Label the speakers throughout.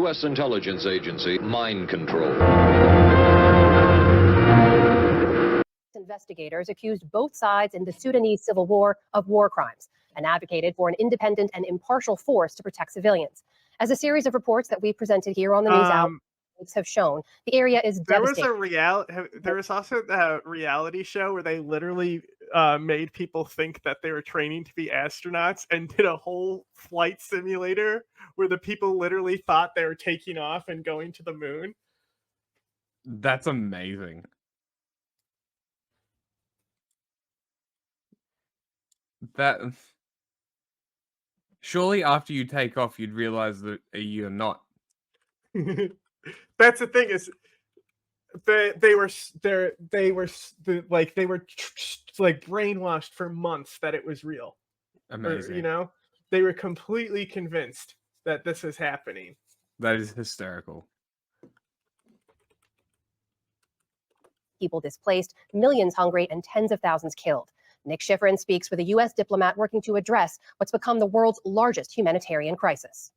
Speaker 1: U.S. intelligence agency mind control.
Speaker 2: Investigators accused both sides in the Sudanese civil war of war crimes and advocated for an independent and impartial force to protect civilians. As a series of reports that we presented here on the news outlets have shown, the area is devastated.
Speaker 3: There was also a reality show where they literally made people think that they were training to be astronauts and did a whole flight simulator where the people literally thought they were taking off and going to the moon.
Speaker 4: That's amazing. That surely after you take off, you'd realize that you're not.
Speaker 3: That's the thing is, they were brainwashed for months that it was real.
Speaker 4: Amazing.
Speaker 3: Or, they were completely convinced that this is happening.
Speaker 4: That is hysterical.
Speaker 2: People displaced, millions hungry, and tens of thousands killed. Nick Schifrin speaks with a U.S. diplomat working to address what's become the world's largest humanitarian crisis.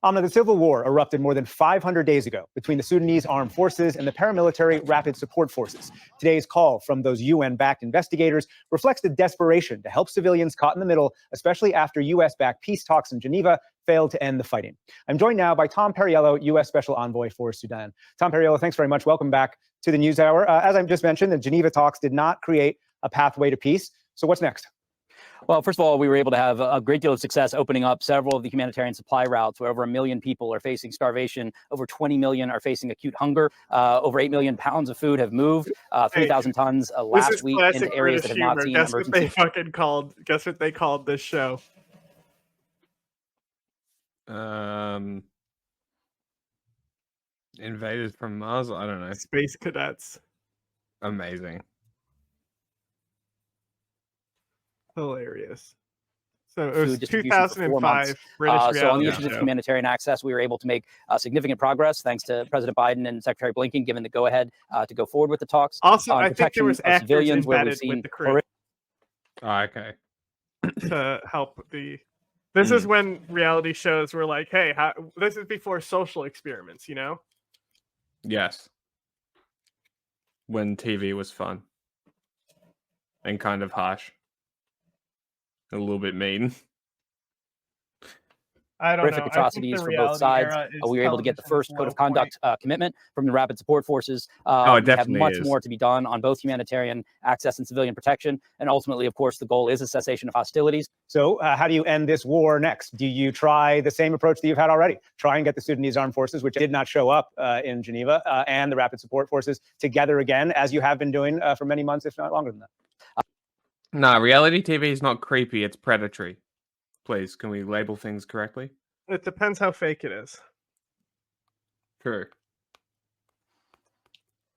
Speaker 5: Amna, the civil war erupted more than 500 days ago between the Sudanese armed forces and the paramilitary rapid support forces. Today's call from those UN-backed investigators reflects the desperation to help civilians caught in the middle, especially after U.S.-backed peace talks in Geneva failed to end the fighting. I'm joined now by Tom Perriello, U.S. Special Envoy for Sudan. Tom Perriello, thanks very much. Welcome back to the NewsHour. As I just mentioned, the Geneva talks did not create a pathway to peace. So what's next?
Speaker 6: Well, first of all, we were able to have a great deal of success opening up several of the humanitarian supply routes where over 1 million people are facing starvation. Over 20 million are facing acute hunger. Over 8 million pounds of food have moved. 3,000 tons last week into areas that have not seen emergency.
Speaker 3: Guess what they called this show?
Speaker 4: Invaders from Mars? I don't know.
Speaker 3: Space Cadets.
Speaker 4: Amazing.
Speaker 3: Hilarious. So it was 2005 British reality
Speaker 6: So on the issue
Speaker 3: show.
Speaker 6: of humanitarian access, we were able to make significant progress thanks to President Biden and Secretary Blinken giving the go-ahead to go forward with the talks.
Speaker 3: Also, I think there was actors
Speaker 6: civilians where we've
Speaker 3: embedded
Speaker 6: seen
Speaker 3: with the crew
Speaker 4: okay.
Speaker 3: to help the. This is when reality shows were like, "Hey, this is before social experiments,"
Speaker 4: Yes. When TV was fun and kind of harsh. A little bit mean.
Speaker 3: I don't know.
Speaker 6: Horrific atrocities for both sides. We were able to get the first code of conduct commitment from the rapid support forces.
Speaker 4: It
Speaker 6: we have
Speaker 4: definitely
Speaker 6: much
Speaker 4: is.
Speaker 6: more to be done on both humanitarian access and civilian protection. And ultimately, of course, the goal is a cessation of hostilities.
Speaker 5: So how do you end this war next? Do you try the same approach that you've had already? Try and get the Sudanese armed forces, which did not show up in Geneva, and the rapid support forces together again, as you have been doing for many months, if not longer than that?
Speaker 4: Nah, reality TV is not creepy, it's predatory. Please, can we label things correctly?
Speaker 3: It depends how fake it is.
Speaker 4: True.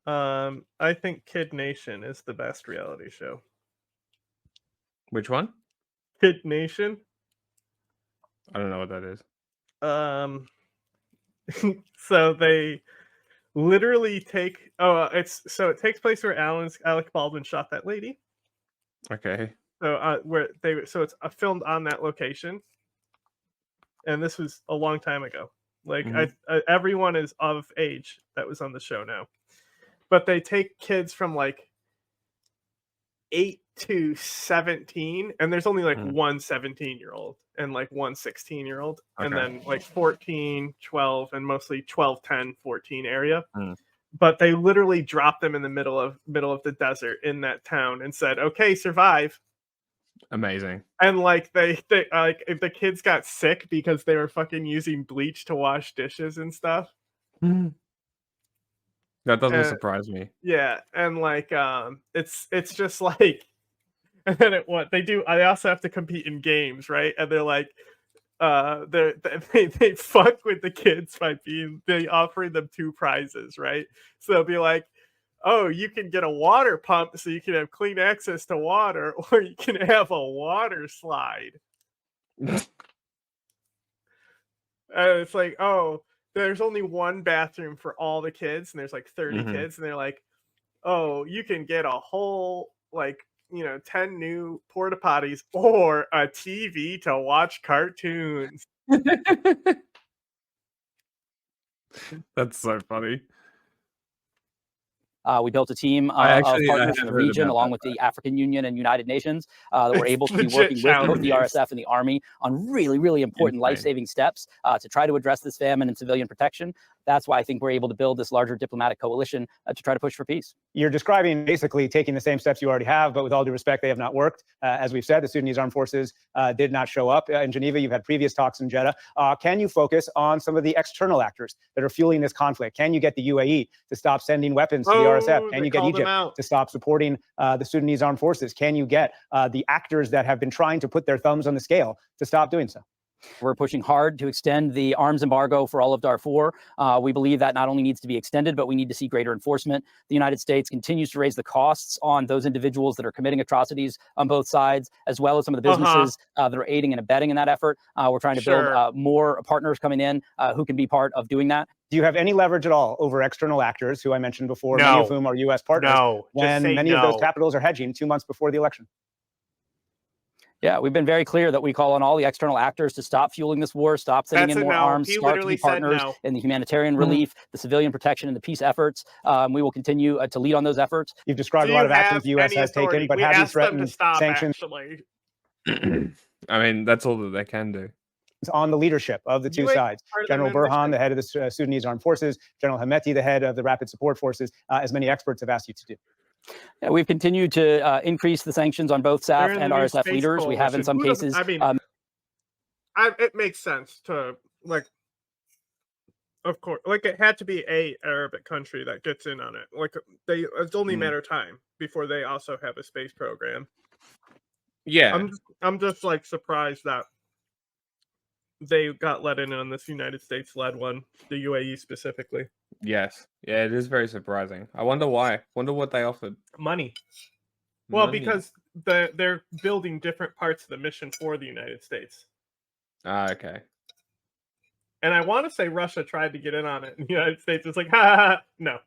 Speaker 3: I think Kid Nation is the best reality show.
Speaker 4: Which one?
Speaker 3: Kid Nation.
Speaker 4: I don't know what that is.
Speaker 3: So they literally take. It takes place where Alec Baldwin shot that lady.
Speaker 4: Okay.
Speaker 3: So it's filmed on that location, and this was a long time ago. Like everyone is of age that was on the show now, but they take kids from like 8 to 17, and there's only like one 17-year-old and like one 16-year-old, and then like 14, 12, and mostly 12, 10, 14 area. But they literally dropped them in the middle of the desert in that town and said, "Okay, survive."
Speaker 4: Amazing.
Speaker 3: And like they like if the kids got sick because they were fucking using bleach to wash dishes and stuff.
Speaker 4: That doesn't surprise me.
Speaker 3: Yeah, and like it's just like, and then they also have to compete in games, right? And they're like they fuck with the kids by offering them 2 prizes, right? So they'll be like, "Oh, you can get a water pump so you can have clean access to water, or you can have a water slide." And it's like, "Oh, there's only one bathroom for all the kids, and there's like 30 kids," and they're like, "Oh, you can get a whole 10 new porta potties or a TV to watch cartoons."
Speaker 4: That's so funny.
Speaker 6: We built a team of partners in the region, along with the African Union and United Nations, that were able to be working with both the RSF and the Army on really, really important life-saving steps to try to address this famine and civilian protection. That's why I think we're able to build this larger diplomatic coalition to try to push for peace.
Speaker 5: You're describing basically taking the same steps you already have, but with all due respect, they have not worked. As we've said, the Sudanese armed forces did not show up in Geneva. You've had previous talks in Jeddah. Can you focus on some of the external actors that are fueling this conflict? Can you get the UAE to stop sending weapons to the RSF? Can you get Egypt to stop supporting the Sudanese armed forces? Can you get the actors that have been trying to put their thumbs on the scale to stop doing so?
Speaker 6: We're pushing hard to extend the arms embargo for all of Darfur. We believe that not only needs to be extended, but we need to see greater enforcement. The United States continues to raise the costs on those individuals that are committing atrocities on both sides, as well as some of the businesses that are aiding and abetting in that effort. We're trying to build more partners coming in who can be part of doing that.
Speaker 5: Do you have any leverage at all over external actors who I mentioned before, many of whom are U.S. partners, when many of those capitals are hedging 2 months before the election?
Speaker 6: Yeah, we've been very clear that we call on all the external actors to stop fueling this war, stop sending in more arms, start to be partners in the humanitarian relief, the civilian protection, and the peace efforts. We will continue to lead on those efforts.
Speaker 5: You've described a lot of actions the U.S. has taken, but have you threatened sanctions?
Speaker 4: I mean, that's all that they can do.
Speaker 5: On the leadership of the two sides. General Burhan, the head of the Sudanese armed forces, General Hemeti, the head of the rapid support forces, as many experts have asked you to do.
Speaker 6: Yeah, we've continued to increase the sanctions on both SAF and RSF leaders. We have in some cases.
Speaker 3: I mean, it makes sense to, like, of course, like, it had to be a Arabic country that gets in on it. Like, it's only a matter of time before they also have a space program.
Speaker 4: Yeah,
Speaker 3: I'm just like surprised that they got let in on this United States-led one, the UAE specifically.
Speaker 4: Yes. Yeah, it is very surprising. I wonder why. Wonder what they offered.
Speaker 3: Money. Well, because they're building different parts of the mission for the United States.
Speaker 4: Okay.
Speaker 3: And I want to say Russia tried to get in on it, and the United States is like, ha, no.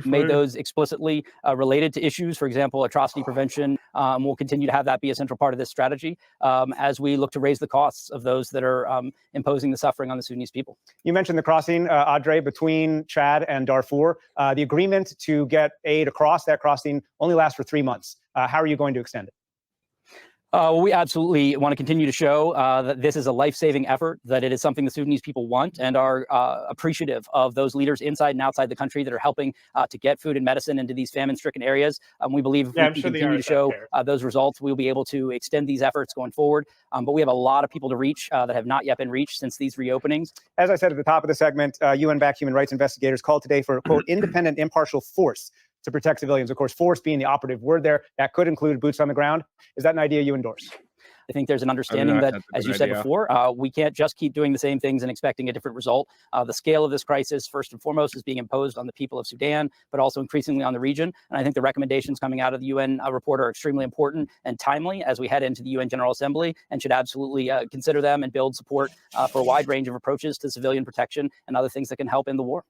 Speaker 6: Made those explicitly related to issues, for example, atrocity prevention. We'll continue to have that be a central part of this strategy as we look to raise the costs of those that are imposing the suffering on the Sudanese people.
Speaker 5: You mentioned the crossing, Audrey, between Chad and Darfur. The agreement to get aid across that crossing only lasts for 3 months. How are you going to extend it?
Speaker 6: Well, we absolutely want to continue to show that this is a life-saving effort, that it is something the Sudanese people want and are appreciative of those leaders inside and outside the country that are helping to get food and medicine into these famine-stricken areas. We believe if we can continue to show those results, we'll be able to extend these efforts going forward. But we have a lot of people to reach that have not yet been reached since these reopenings.
Speaker 5: As I said at the top of the segment, UN-backed human rights investigators called today for, quote, independent, impartial force to protect civilians. Of course, force being the operative word there. That could include boots on the ground. Is that an idea you endorse?
Speaker 6: I think there's an understanding that, as you said before, we can't just keep doing the same things and expecting a different result. The scale of this crisis, first and foremost, is being imposed on the people of Sudan, but also increasingly on the region. And I think the recommendations coming out of the UN report are extremely important and timely as we head into the UN General Assembly, and should absolutely consider them and build support for a wide range of approaches to civilian protection and other things that can help in the war.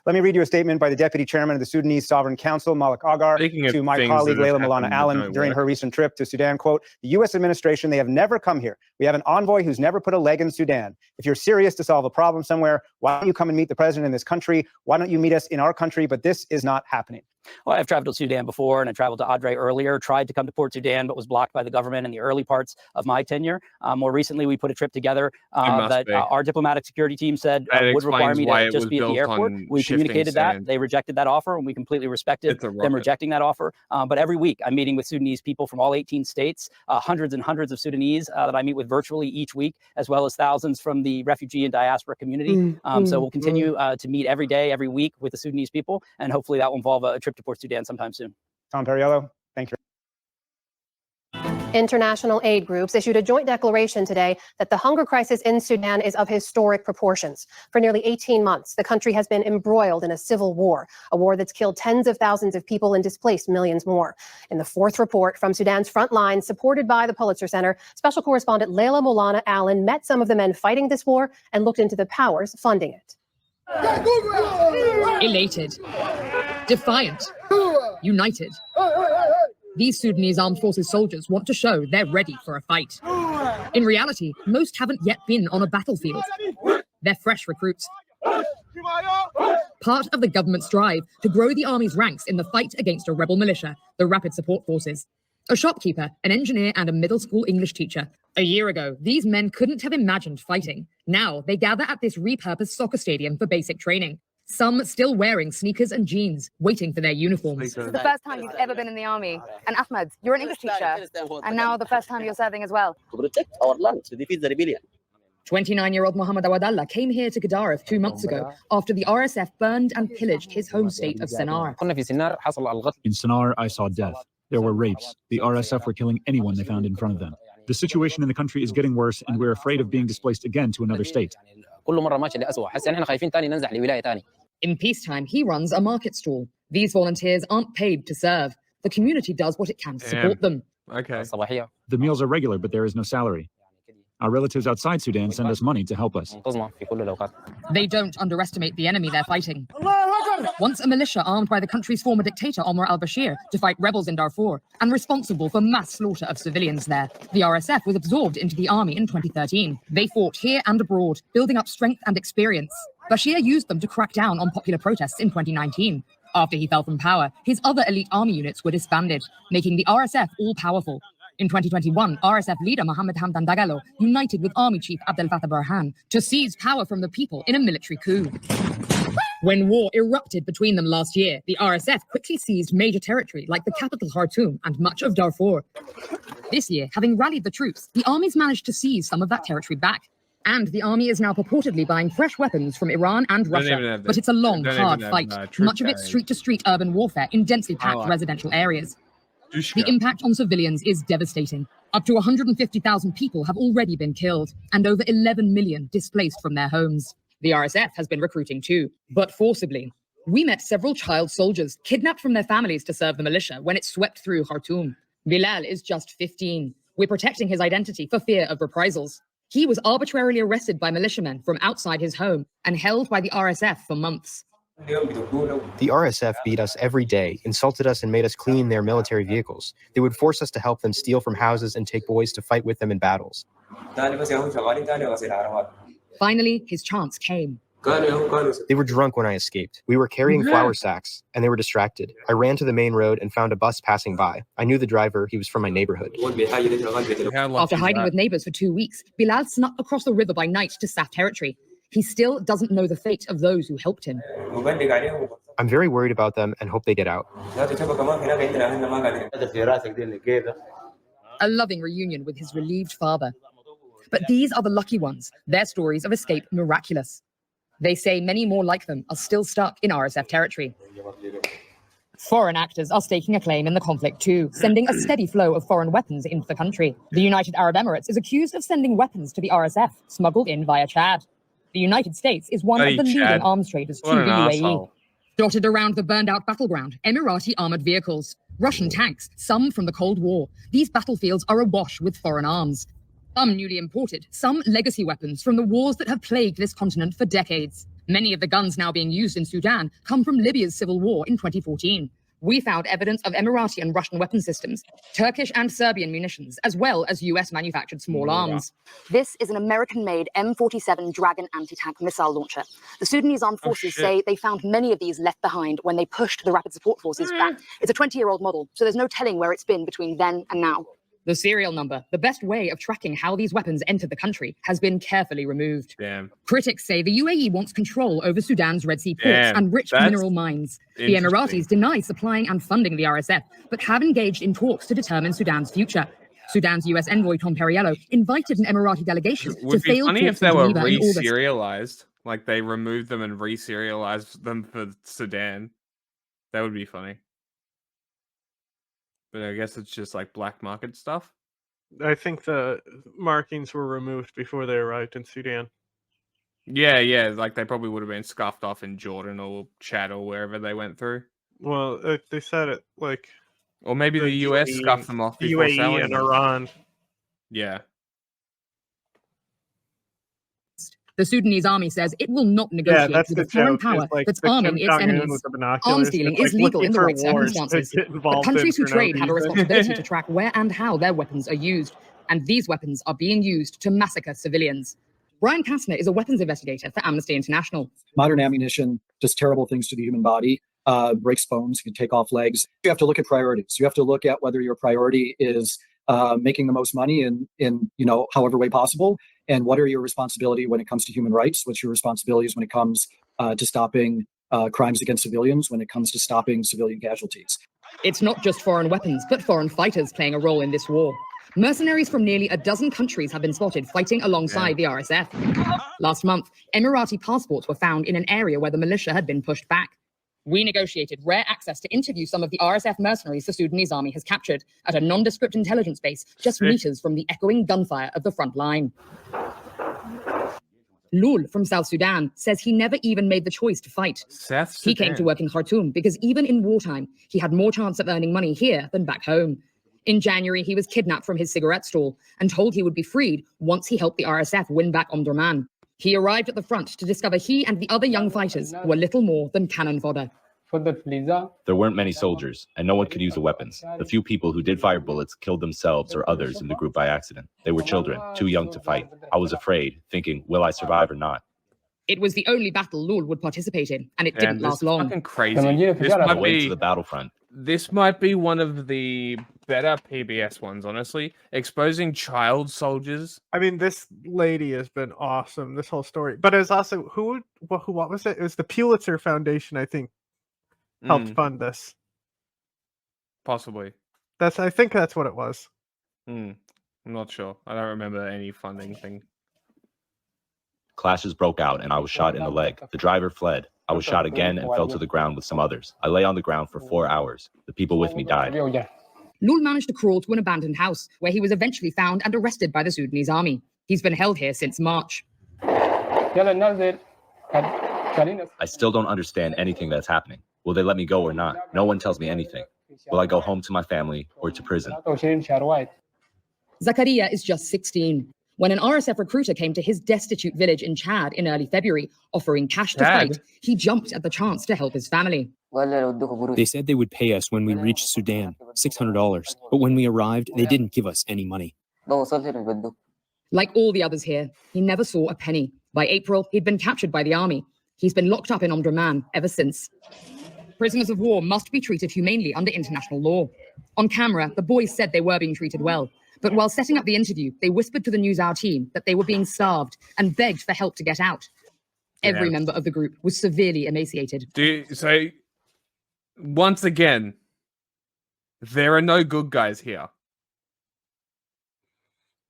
Speaker 5: Let me read you a statement by the Deputy Chairman of the Sudanese Sovereign Council, Malik Agar, to my colleague Layla Milana Allen during her recent trip to Sudan. Quote, the U.S. administration, they have never come here. We have an envoy who's never put a leg in Sudan. If you're serious to solve a problem somewhere, why don't you come and meet the president in this country? Why don't you meet us in our country? But this is not happening.
Speaker 6: Well, I've traveled to Sudan before, and I traveled to Audrey earlier, tried to come to Port Sudan, but was blocked by the government in the early parts of my tenure. More recently, we put a trip together that our diplomatic security team said would require me to just be at the airport. We communicated that. They rejected that offer, and we completely respected them rejecting that offer. But every week, I'm meeting with Sudanese people from all 18 states, hundreds and hundreds of Sudanese that I meet with virtually each week, as well as thousands from the refugee and diaspora community. So we'll continue to meet every day, every week with the Sudanese people, and hopefully that will involve a trip to Port Sudan sometime soon.
Speaker 5: Tom Perriello, thank you.
Speaker 2: International aid groups issued a joint declaration today that the hunger crisis in Sudan is of historic proportions. For nearly 18 months, the country has been embroiled in a civil war, a war that's killed tens of thousands of people and displaced millions more. In the fourth report from Sudan's front lines, supported by the Pulitzer Center, special correspondent Layla Milana Allen met some of the men fighting this war and looked into the powers funding it.
Speaker 7: Elated, defiant, united. These Sudanese armed forces soldiers want to show they're ready for a fight. In reality, most haven't yet been on a battlefield. They're fresh recruits. Part of the government's drive to grow the army's ranks in the fight against a rebel militia, the Rapid Support Forces. A shopkeeper, an engineer, and a middle school English teacher. A year ago, these men couldn't have imagined fighting. Now, they gather at this repurposed soccer stadium for basic training. Some still wearing sneakers and jeans, waiting for their uniforms.
Speaker 8: This is the first time you've ever been in the army. And Ahmed, you're an English teacher, and now the first time you're serving as well.
Speaker 9: To protect our land, to defeat the rebellion.
Speaker 7: 29-year-old Mohammed Awadallah came here to Gadaref 2 months ago after the RSF burned and pillaged his home state of Sennar.
Speaker 10: In Sennar, I saw death. There were rapes. The RSF were killing anyone they found in front of them. The situation in the country is getting worse, and we're afraid of being displaced again to another state.
Speaker 7: In peacetime, he runs a market stall. These volunteers aren't paid to serve. The community does what it can to support them.
Speaker 4: Okay.
Speaker 10: The meals are regular, but there is no salary. Our relatives outside Sudan send us money to help us.
Speaker 7: They don't underestimate the enemy they're fighting. Once a militia armed by the country's former dictator Omar al-Bashir to fight rebels in Darfur and responsible for mass slaughter of civilians there, the RSF was absorbed into the army in 2013. They fought here and abroad, building up strength and experience. Bashir used them to crack down on popular protests in 2019. After he fell from power, his other elite army units were disbanded, making the RSF all-powerful. In 2021, RSF leader Mohammed Hamdan Dagalo united with Army Chief Abdel Fattah Burhan to seize power from the people in a military coup. When war erupted between them last year, the RSF quickly seized major territory like the capital Khartoum and much of Darfur. This year, having rallied the troops, the armies managed to seize some of that territory back. And the army is now purportedly buying fresh weapons from Iran and Russia. But it's a long, hard fight, much of it street-to-street urban warfare in densely packed residential areas. The impact on civilians is devastating. Up to 150,000 people have already been killed, and over 11 million displaced from their homes. The RSF has been recruiting too, but forcibly. We met several child soldiers kidnapped from their families to serve the militia when it swept through Khartoum. Bilal is just 15. We're protecting his identity for fear of reprisals. He was arbitrarily arrested by militiamen from outside his home and held by the RSF for months.
Speaker 11: The RSF beat us every day, insulted us, and made us clean their military vehicles. They would force us to help them steal from houses and take boys to fight with them in battles.
Speaker 7: Finally, his chance came.
Speaker 11: They were drunk when I escaped. We were carrying flour sacks, and they were distracted. I ran to the main road and found a bus passing by. I knew the driver. He was from my neighborhood.
Speaker 7: After hiding with neighbors for 2 weeks, Bilal snuck across the river by night to Saf territory. He still doesn't know the fate of those who helped him.
Speaker 11: I'm very worried about them and hope they get out.
Speaker 7: A loving reunion with his relieved father. But these are the lucky ones. Their stories of escape miraculous. They say many more like them are still stuck in RSF territory. Foreign actors are staking a claim in the conflict too, sending a steady flow of foreign weapons into the country. The United Arab Emirates is accused of sending weapons to the RSF, smuggled in via Chad. The United States is one of the leading arms traders to the UAE. Dotted around the burned-out battleground, Emirati armored vehicles, Russian tanks, some from the Cold War. These battlefields are awash with foreign arms. Some newly imported, some legacy weapons from the wars that have plagued this continent for decades. Many of the guns now being used in Sudan come from Libya's civil war in 2014. We found evidence of Emirati and Russian weapon systems, Turkish and Serbian munitions, as well as US-manufactured small arms.
Speaker 8: This is an American-made M47 Dragon anti-tank missile launcher. The Sudanese armed forces say they found many of these left behind when they pushed the Rapid Support Forces back. It's a 20-year-old model, so there's no telling where it's been between then and now.
Speaker 7: The serial number, the best way of tracking how these weapons entered the country, has been carefully removed.
Speaker 4: Damn.
Speaker 7: Critics say the UAE wants control over Sudan's Red Sea ports and rich mineral mines. The Emiratis deny supplying and funding the RSF, but have engaged in talks to determine Sudan's future. Sudan's US envoy Tom Perriello invited an Emirati delegation to fail talks in
Speaker 4: if they were
Speaker 7: Geneva in August.
Speaker 4: re-serialized, like they removed them and re-serialized them for Sudan. That would be funny. But I guess it's just like black market stuff.
Speaker 3: I think the markings were removed before they arrived in Sudan.
Speaker 4: Yeah, like they probably would have been scuffed off in Jordan or Chad or wherever they went through.
Speaker 3: Well, they said it like...
Speaker 4: Or maybe the US scuffed them off before
Speaker 3: UAE and Iran.
Speaker 4: Yeah.
Speaker 7: The Sudanese army says it will not negotiate with a foreign power that's arming its enemies. Arms dealing is legal in the right circumstances, but countries who trade have a responsibility to track where and how their weapons are used. And these weapons are being used to massacre civilians. Brian Kastner is a weapons investigator for Amnesty International.
Speaker 12: Modern ammunition does terrible things to the human body, breaks bones, can take off legs. You have to look at priorities. You have to look at whether your priority is making the most money in however way possible, and what are your responsibility when it comes to human rights? What's your responsibilities when it comes to stopping crimes against civilians, when it comes to stopping civilian casualties?
Speaker 7: It's not just foreign weapons, but foreign fighters playing a role in this war. Mercenaries from nearly a dozen countries have been spotted fighting alongside the RSF. Last month, Emirati passports were found in an area where the militia had been pushed back. We negotiated rare access to interview some of the RSF mercenaries the Sudanese army has captured at a nondescript intelligence base just meters from the echoing gunfire of the front line. Lul from South Sudan says he never even made the choice to fight. He came to work in Khartoum because even in wartime, he had more chance of earning money here than back home. In January, he was kidnapped from his cigarette stall and told he would be freed once he helped the RSF win back Omdurman. He arrived at the front to discover he and the other young fighters were little more than cannon fodder.
Speaker 13: There weren't many soldiers, and no one could use the weapons. The few people who did fire bullets killed themselves or others in the group by accident. They were children, too young to fight. I was afraid, thinking, will I survive or not?
Speaker 7: It was the only battle Lul would participate in, and it didn't last long.
Speaker 4: Fucking crazy. This might
Speaker 13: Went
Speaker 4: be
Speaker 13: to the battlefront.
Speaker 4: This might be one of the better PBS ones, honestly. Exposing child soldiers.
Speaker 3: I mean, this lady has been awesome, this whole story. But it was also, what was it? It was the Pulitzer Foundation, I think, helped fund this.
Speaker 4: Possibly.
Speaker 3: I think that's what it was.
Speaker 4: I'm not sure. I don't remember any funding thing.
Speaker 13: Clashes broke out and I was shot in the leg. The driver fled. I was shot again and fell to the ground with some others. I lay on the ground for 4 hours. The people with me died.
Speaker 7: Lul managed to crawl to an abandoned house where he was eventually found and arrested by the Sudanese army. He's been held here since March.
Speaker 13: I still don't understand anything that's happening. Will they let me go or not? No one tells me anything. Will I go home to my family or to prison?
Speaker 7: Zakaria is just 16. When an RSF recruiter came to his destitute village in Chad in early February, offering cash to fight, he jumped at the chance to help his family.
Speaker 14: They said they would pay us when we reached Sudan, $600. But when we arrived, they didn't give us any money.
Speaker 7: Like all the others here, he never saw a penny. By April, he'd been captured by the army. He's been locked up in Omdurman ever since. Prisoners of war must be treated humanely under international law. On camera, the boys said they were being treated well. But while setting up the interview, they whispered to the NewsHour team that they were being starved and begged for help to get out. Every member of the group was severely emaciated.
Speaker 4: So, once again, there are no good guys here.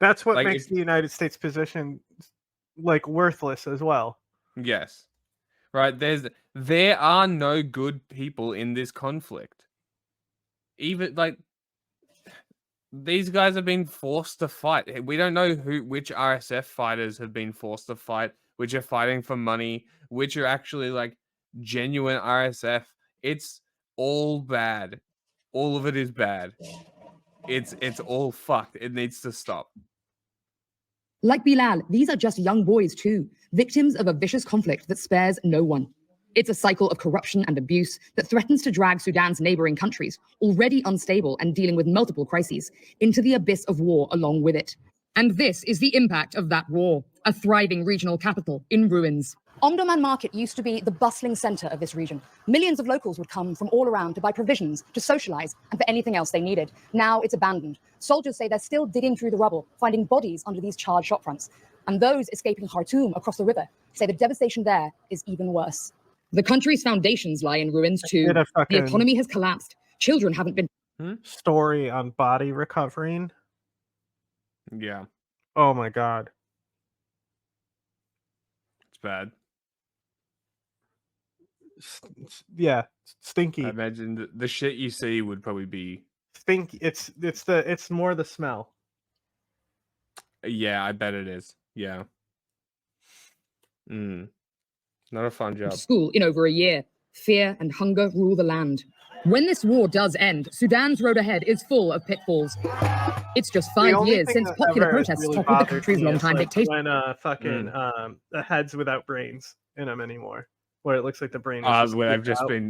Speaker 3: That's what makes the United States position worthless as well.
Speaker 4: Yes. Right, there are no good people in this conflict. Even these guys have been forced to fight. We don't know which RSF fighters have been forced to fight, which are fighting for money, which are actually genuine RSF. It's all bad. All of it is bad. It's all fucked. It needs to stop.
Speaker 7: Like Bilal, these are just young boys too, victims of a vicious conflict that spares no one. It's a cycle of corruption and abuse that threatens to drag Sudan's neighboring countries, already unstable and dealing with multiple crises, into the abyss of war along with it. And this is the impact of that war, a thriving regional capital in ruins.
Speaker 8: Omdurman Market used to be the bustling center of this region. Millions of locals would come from all around to buy provisions, to socialize, and for anything else they needed. Now it's abandoned. Soldiers say they're still digging through the rubble, finding bodies under these charred shopfronts. And those escaping Khartoum across the river say the devastation there is even worse.
Speaker 7: The country's foundations lie in ruins too. The economy has collapsed. Children haven't been...
Speaker 3: Story on body recovering.
Speaker 4: Yeah.
Speaker 3: Oh my God.
Speaker 4: It's bad.
Speaker 3: Yeah, stinky.
Speaker 4: I imagine the shit you see would probably be
Speaker 3: stinky. It's more the smell.
Speaker 4: Yeah, I bet it is. Yeah. Not a fun job.
Speaker 7: School in over a year. Fear and hunger rule the land. When this war does end, Sudan's road ahead is full of pitfalls. It's just 5 years since popular protests toppled the country's longtime dictator.
Speaker 3: When the heads without brains in them anymore, where it looks like the brain is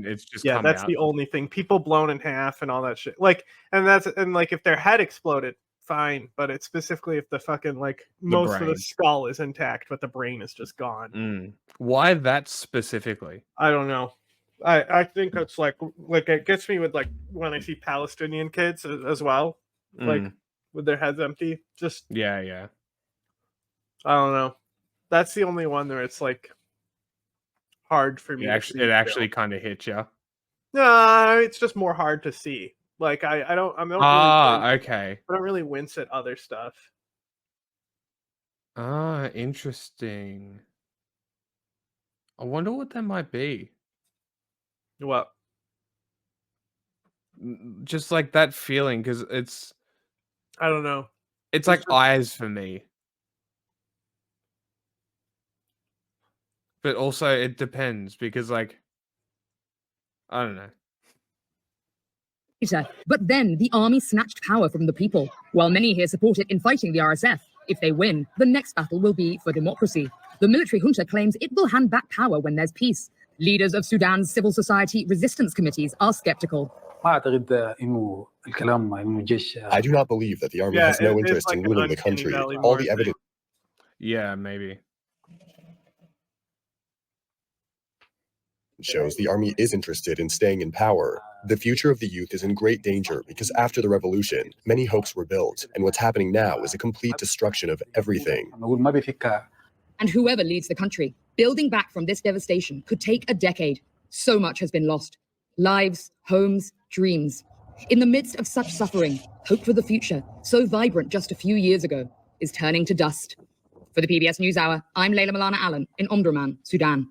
Speaker 4: it's just
Speaker 3: yeah,
Speaker 4: come
Speaker 3: that's
Speaker 4: out.
Speaker 3: the only thing. People blown in half and all that shit. If their head exploded, fine, but it's specifically if the fucking most of the skull is intact, but the brain is just gone.
Speaker 4: Why that specifically?
Speaker 3: I don't know. I think it's like it gets me with when I see Palestinian kids as well, with their heads empty. Just
Speaker 4: yeah.
Speaker 3: I don't know. That's the only one where it's hard for me.
Speaker 4: It actually kind of hits you.
Speaker 3: No, it's just more hard to see. I don't.
Speaker 4: Okay.
Speaker 3: I don't really wince at other stuff.
Speaker 4: Interesting. I wonder what that might be.
Speaker 3: What?
Speaker 4: Just that feeling, because it's.
Speaker 3: I don't know.
Speaker 4: It's like eyes for me. But also it depends because I don't know.
Speaker 7: But then the army snatched power from the people, while many here support it in fighting the RSF. If they win, the next battle will be for democracy. The military junta claims it will hand back power when there's peace. Leaders of Sudan's civil society resistance committees are skeptical.
Speaker 15: I do not believe that the army has no interest in ruling the country. All the evidence.
Speaker 4: Yeah, maybe.
Speaker 15: Shows the army is interested in staying in power. The future of the youth is in great danger because after the revolution, many hopes were built, and what's happening now is a complete destruction of everything.
Speaker 7: And whoever leads the country, building back from this devastation could take a decade. So much has been lost. Lives, homes, dreams. In the midst of such suffering, hope for the future, so vibrant just a few years ago, is turning to dust. For the PBS NewsHour, I'm Layla Malana Allen in Omdurman, Sudan.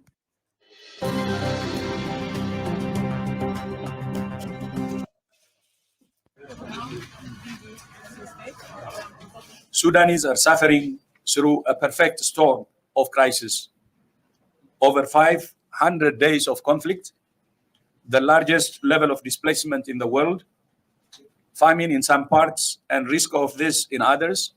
Speaker 16: Sudanese are suffering through a perfect storm of crisis. Over 500 days of conflict, the largest level of displacement in the world, famine in some parts and risk of this in others.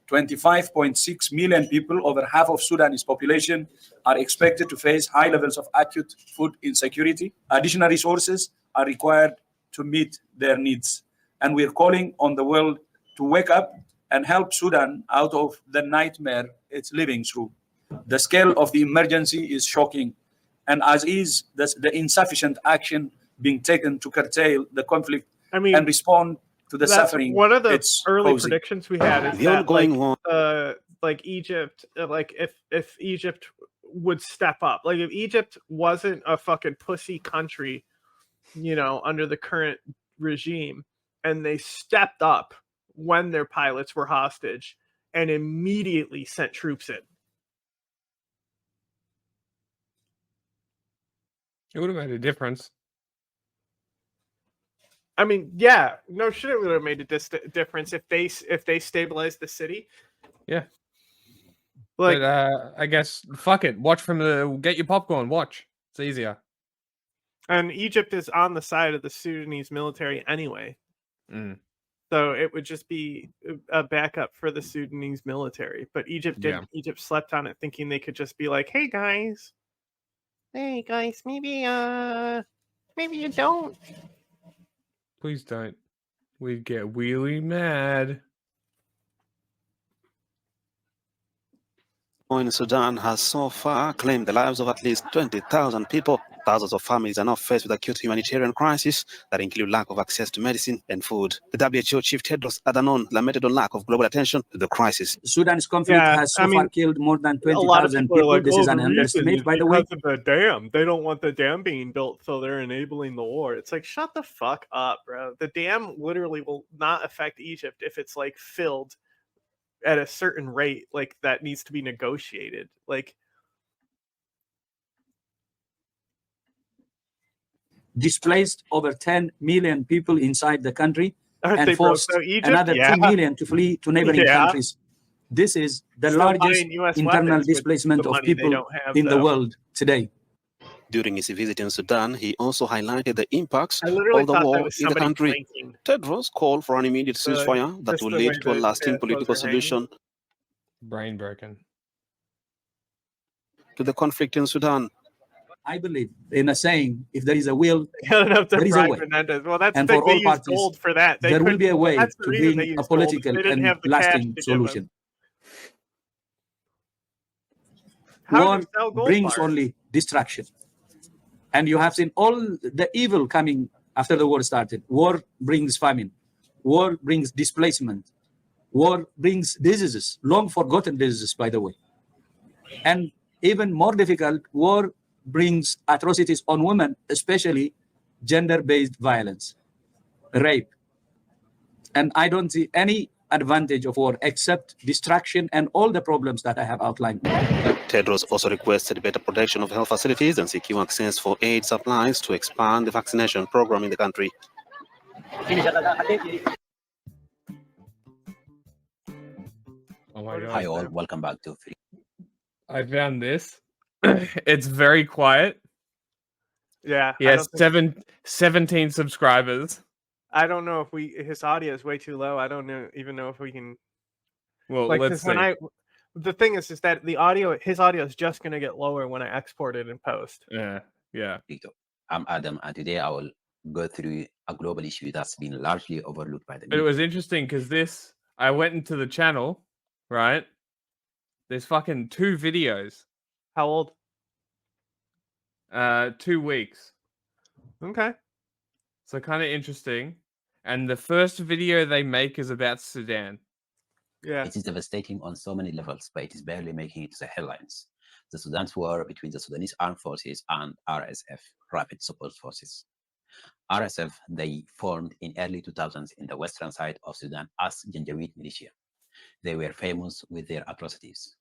Speaker 16: 25.6 million people, over half of Sudan's population, are expected to face high levels of acute food insecurity. Additional resources are required to meet their needs. And we're calling on the world to wake up and help Sudan out of the nightmare it's living through. The scale of the emergency is shocking, and as is the insufficient action being taken to curtail the conflict and respond to the suffering.
Speaker 3: One of the early
Speaker 16: causing.
Speaker 3: Predictions we had is that Egypt, if Egypt would step up, if Egypt wasn't a fucking pussy country, under the current regime, and they stepped up when their pilots were hostage and immediately sent troops in.
Speaker 4: It would have made a difference.
Speaker 3: I mean, yeah, no shit, it would have made a difference if they stabilized the city.
Speaker 4: Yeah. But I guess fuck it. Watch get your popcorn. Watch. It's easier.
Speaker 3: And Egypt is on the side of the Sudanese military anyway. So it would just be a backup for the Sudanese military. But Egypt didn't. Yeah. Egypt slept on it, thinking they could just be like, hey guys, maybe you don't.
Speaker 4: Please don't. We'd get really mad.
Speaker 17: In Sudan has so far claimed the lives of at least 20,000 people. Thousands of families are now faced with acute humanitarian crises that include lack of access to medicine and food. The WHO chief Tedros Adhanom lamented on lack of global attention to the crisis.
Speaker 16: Sudan's conflict has so far killed more than 20,000 people. This is an underestimate, by the way.
Speaker 3: Because of the dam. They don't want the dam being built, so they're enabling the war. It's like, shut the fuck up, bro. The dam literally will not affect Egypt if it's filled at a certain rate, that needs to be negotiated.
Speaker 16: Displaced over 10 million people inside the country and forced another 2 million to flee to neighboring countries. This is the largest internal displacement of people in the world today.
Speaker 17: During his visit in Sudan, he also highlighted the impacts of the war in the country. Tedros called for an immediate ceasefire that will lead to a lasting political solution.
Speaker 4: Brain broken.
Speaker 17: To the conflict in Sudan.
Speaker 16: I believe in a saying, if there is a will,
Speaker 3: Got enough to
Speaker 16: there is a
Speaker 3: Brian
Speaker 16: way.
Speaker 3: Menendez. Well, that's
Speaker 16: And
Speaker 3: the
Speaker 16: for
Speaker 3: thing. They
Speaker 16: all
Speaker 3: used
Speaker 16: parties,
Speaker 3: gold for that. They
Speaker 16: there will be a way
Speaker 3: that's the
Speaker 16: to
Speaker 3: reason they
Speaker 16: bring a
Speaker 3: used gold.
Speaker 16: political
Speaker 3: They didn't
Speaker 16: and
Speaker 3: have the cash
Speaker 16: lasting
Speaker 3: to give them.
Speaker 16: solution.
Speaker 3: How
Speaker 16: War
Speaker 3: do you sell gold
Speaker 16: brings
Speaker 3: bars?
Speaker 16: only distraction. And you have seen all the evil coming after the war started. War brings famine. War brings displacement. War brings diseases, long forgotten diseases, by the way. And even more difficult, war brings atrocities on women, especially gender-based violence, rape. And I don't see any advantage of war except distraction and all the problems that I have outlined.
Speaker 17: Tedros also requested better protection of health facilities and secure access for aid supplies to expand the vaccination program in the country.
Speaker 4: Oh my god.
Speaker 18: Hi all, welcome back to Free.
Speaker 4: I found this. It's very quiet.
Speaker 3: Yeah.
Speaker 4: He has 17 subscribers.
Speaker 3: I don't know if his audio is way too low. I don't even know if we can.
Speaker 4: Well,
Speaker 3: like,
Speaker 4: let's see.
Speaker 3: The thing is that his audio is just going to get lower when I export it in post.
Speaker 4: Yeah.
Speaker 18: I'm Adam, and today I will go through a global issue that's been largely overlooked by the
Speaker 4: But it was interesting because I went into the channel, right? There's fucking 2 videos.
Speaker 3: How old?
Speaker 18: 2 weeks.
Speaker 3: Okay.
Speaker 4: So kind of interesting. And the first video they make is about Sudan.
Speaker 3: Yeah.
Speaker 18: It is devastating on so many levels, but it is barely making it to the headlines. The Sudan's war between the Sudanese Armed Forces and RSF, Rapid Support Forces. RSF, they formed in early 2000s in the western side of Sudan as Janjaweed militia. They were famous with their atrocities.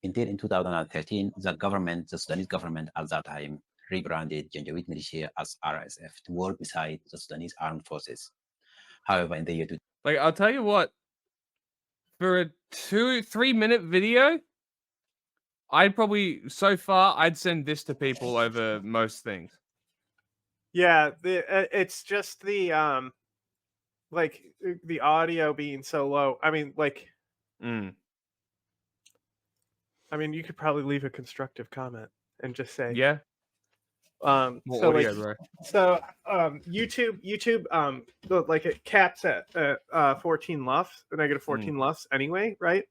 Speaker 18: Until in 2013, the Sudanese government at that time rebranded Janjaweed militia as RSF to work beside the Sudanese Armed Forces. However, in the year
Speaker 4: I'll tell you what, for a 2-3 minute video, I'd send this to people over most things.
Speaker 3: Yeah, it's just the the audio being so low. I mean, you could probably leave a constructive comment and just say,
Speaker 4: yeah.
Speaker 3: YouTube, it caps at 14 LUFS, negative 14 LUFS anyway, right?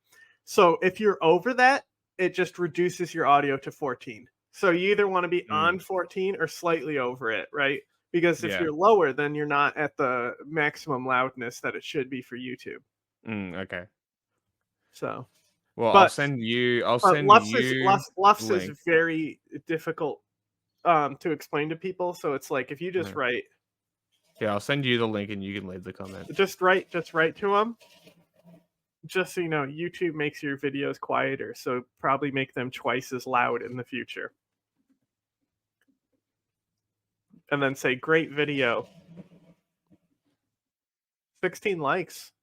Speaker 3: So if you're over that, it just reduces your audio to 14. So you either want to be on 14 or slightly over it, right? Because if you're lower, then you're not at the maximum loudness that it should be for YouTube.
Speaker 4: Okay.
Speaker 3: So,
Speaker 4: I'll send you.
Speaker 3: LUFS is very difficult to explain to people. So it's like if you just write.
Speaker 4: Yeah, I'll send you the link and you can leave the comment.
Speaker 3: Just write to them. Just so you know, YouTube makes your videos quieter, so probably make them twice as loud in the future. And then say, great video. 16 likes.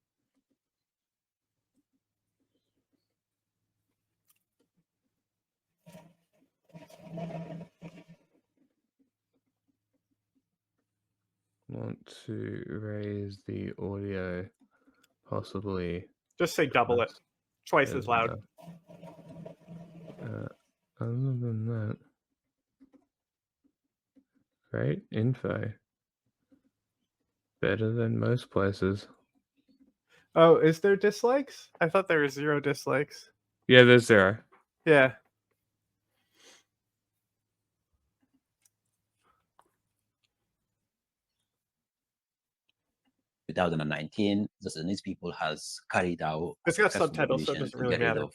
Speaker 4: Want to raise the audio, possibly.
Speaker 3: Just say double it. Twice as loud.
Speaker 4: Other than that, great info. Better than most places.
Speaker 3: Oh, is there dislikes? I thought there were 0 dislikes.
Speaker 4: Yeah, there's 0.
Speaker 3: Yeah.
Speaker 18: In 2019, the Sudanese people has carried out.
Speaker 3: It's got subtitles, so it doesn't really matter.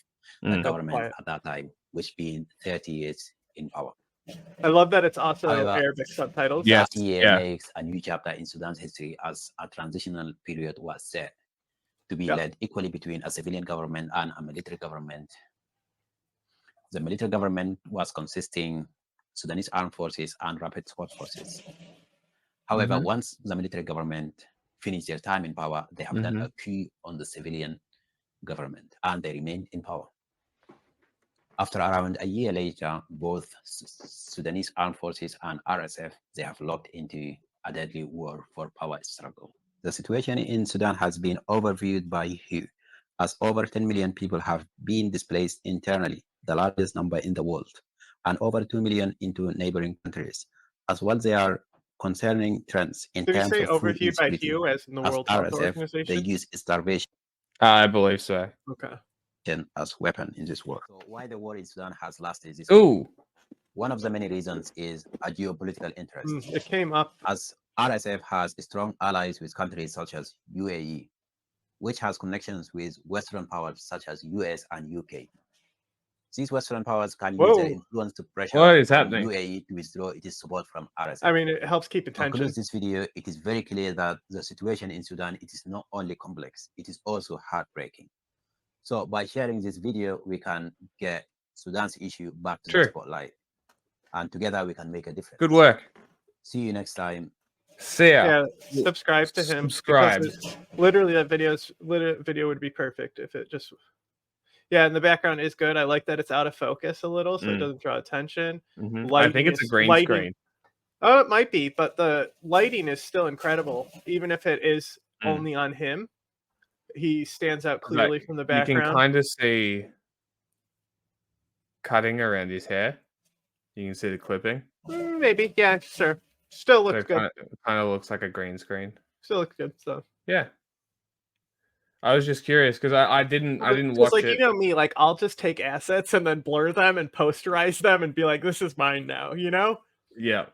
Speaker 18: The government at that time, which been 30 years in power.
Speaker 3: I love that it's also Arabic subtitles.
Speaker 18: Yes. That year makes a new chapter in Sudan's history as a transitional period was set to be led equally between a civilian government and a military government. The military government was consisting Sudanese Armed Forces and Rapid Support Forces. However, once the military government finished their time in power, they have done a coup on the civilian government and they remained in power. After around a year later, both Sudanese Armed Forces and RSF, they have locked into a deadly war for power struggle. The situation in Sudan has been overviewed by WHO, as over 10 million people have been displaced internally, the largest number in the world. and over 2 million into neighboring countries. As well, there are concerning trends in
Speaker 3: Did you
Speaker 18: terms
Speaker 3: say
Speaker 18: of food
Speaker 3: overviewed by
Speaker 18: insecurity.
Speaker 3: Hugh as in the
Speaker 18: As
Speaker 3: World Health
Speaker 18: RSF, they
Speaker 3: Organization?
Speaker 18: use starvation
Speaker 4: I believe so.
Speaker 3: Okay.
Speaker 18: as weapon in this war. So why the war in Sudan has lasted this
Speaker 4: Ooh.
Speaker 18: One of the many reasons is a geopolitical interest.
Speaker 3: It came up.
Speaker 18: As RSF has strong allies with countries such as UAE, which has connections with Western powers such as US and UK. These Western powers can use their influence to pressure
Speaker 4: What is happening?
Speaker 18: UAE to withdraw its support from RSF.
Speaker 3: I mean, it helps keep
Speaker 18: To
Speaker 3: attention.
Speaker 18: conclude this video, it is very clear that the situation in Sudan, it is not only complex, it is also heartbreaking. So by sharing this video, we can get Sudan's issue back to the spotlight. And together we can make a difference.
Speaker 4: Good work.
Speaker 18: See you next time.
Speaker 4: See ya.
Speaker 3: Yeah, subscribe to him.
Speaker 4: Subscribe.
Speaker 3: Literally, that video would be perfect if it just. Yeah, and the background is good. I like that it's out of focus a little, so it doesn't draw attention.
Speaker 4: I think it's a green screen.
Speaker 3: Oh, it might be, but the lighting is still incredible, even if it is only on him. He stands out clearly from the background.
Speaker 4: You can kind of see cutting around his hair. You can see the clipping.
Speaker 3: Maybe, yeah, sure. Still looks good.
Speaker 4: Kind of looks like a green screen.
Speaker 3: Still looks good stuff.
Speaker 4: Yeah. I was just curious because I didn't watch
Speaker 3: like,
Speaker 4: it.
Speaker 3: You know me, like I'll just take assets and then blur them and posterize them and be like, this is mine now, you know?
Speaker 4: Yeah.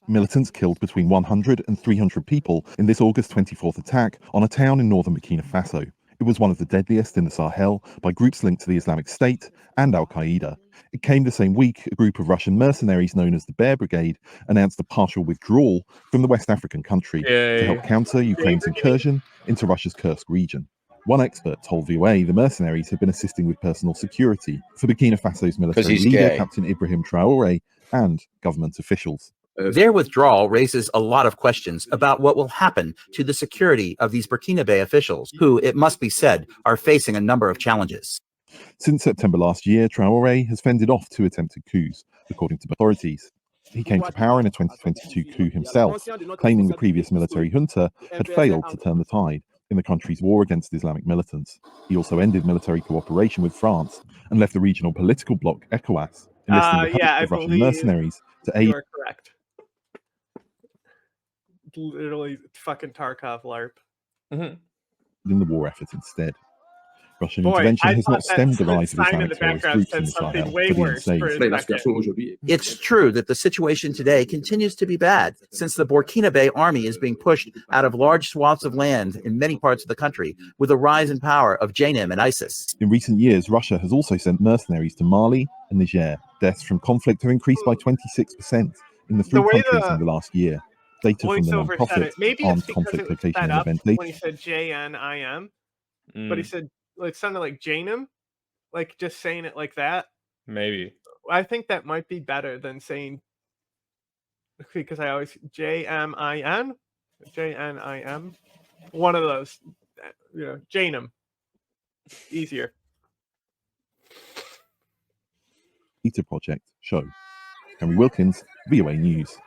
Speaker 19: Militants killed between 100 and 300 people in this August 24th attack on a town in northern Burkina Faso. It was one of the deadliest in the Sahel by groups linked to the Islamic State and Al-qeada. It came the same week a group of Russian mercenaries known as the Bear Brigade announced a partial withdrawal from the West African country to help counter Ukraine's incursion into Russia's Kursk region. One expert told VOA the mercenaries have been assisting with personal security for Burkina Faso's military leader, Captain Ibrahim Traoré, and government officials.
Speaker 20: Their withdrawal raises a lot of questions about what will happen to the security of these Burkinabe officials, who, it must be said, are facing a number of challenges.
Speaker 19: Since September last year, Traoré has fended off 2 attempted coups, according to authorities. He came to power in a 2022 coup himself, claiming the previous military junta had failed to turn the tide in the country's war against Islamic militants. He also ended military cooperation with France and left the regional political bloc ECOWAS, enlisting the help of Russian mercenaries to aid.
Speaker 3: You are correct. Literally fucking Tarkov LARP.
Speaker 19: In the war effort instead. Russian intervention has not stemmed the rise of Islamic terrorist groups in the Sahel,
Speaker 20: It's true that the situation today continues to be bad, since the Burkinabe army is being pushed out of large swaths of land in many parts of the country, with a rise in power of Janjaweed and ISIS.
Speaker 19: In recent years, Russia has also sent mercenaries to Mali and Niger. Deaths from conflict have increased by 26% in the 3 countries in the last year. Data from the non-profit Armed Conflict Location and Event Data.
Speaker 3: When he said JNIM, but he said like sounded like Janum, like just saying it like that.
Speaker 4: Maybe.
Speaker 3: I think that might be better than saying, because I always JMIN, JNIM, one of those, you know, Janum, easier.
Speaker 19: Data Project show. Henry Wilkins, VOA News.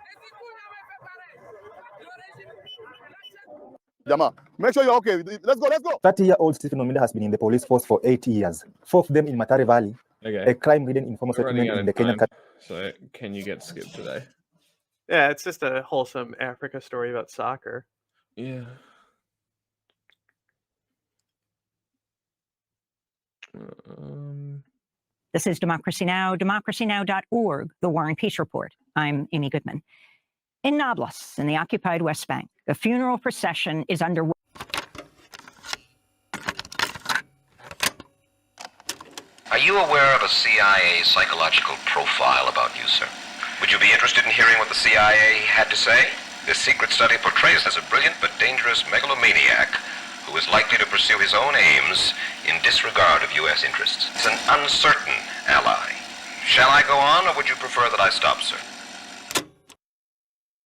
Speaker 21: Make sure you're okay. Let's go, let's go. 30-year-old Stephen Omida has been in the police force for 8 years. 4 of them in Matare Valley, a crime-ridden informal settlement in the Kenyan capital.
Speaker 4: So can you get skipped today?
Speaker 3: Yeah, it's just a wholesome Africa story about soccer.
Speaker 4: Yeah.
Speaker 22: This is Democracy Now!, democracynow.org, The War and Peace Report. I'm Amy Goodman. In Nablus, in the occupied West Bank, a funeral procession is underway.
Speaker 23: Are you aware of a CIA psychological profile about you, sir? Would you be interested in hearing what the CIA had to say? This secret study portrays as a brilliant but dangerous megalomaniac who is likely to pursue his own aims in disregard of U.S. interests. He's an uncertain ally. Shall I go on, or would you prefer that I stop, sir?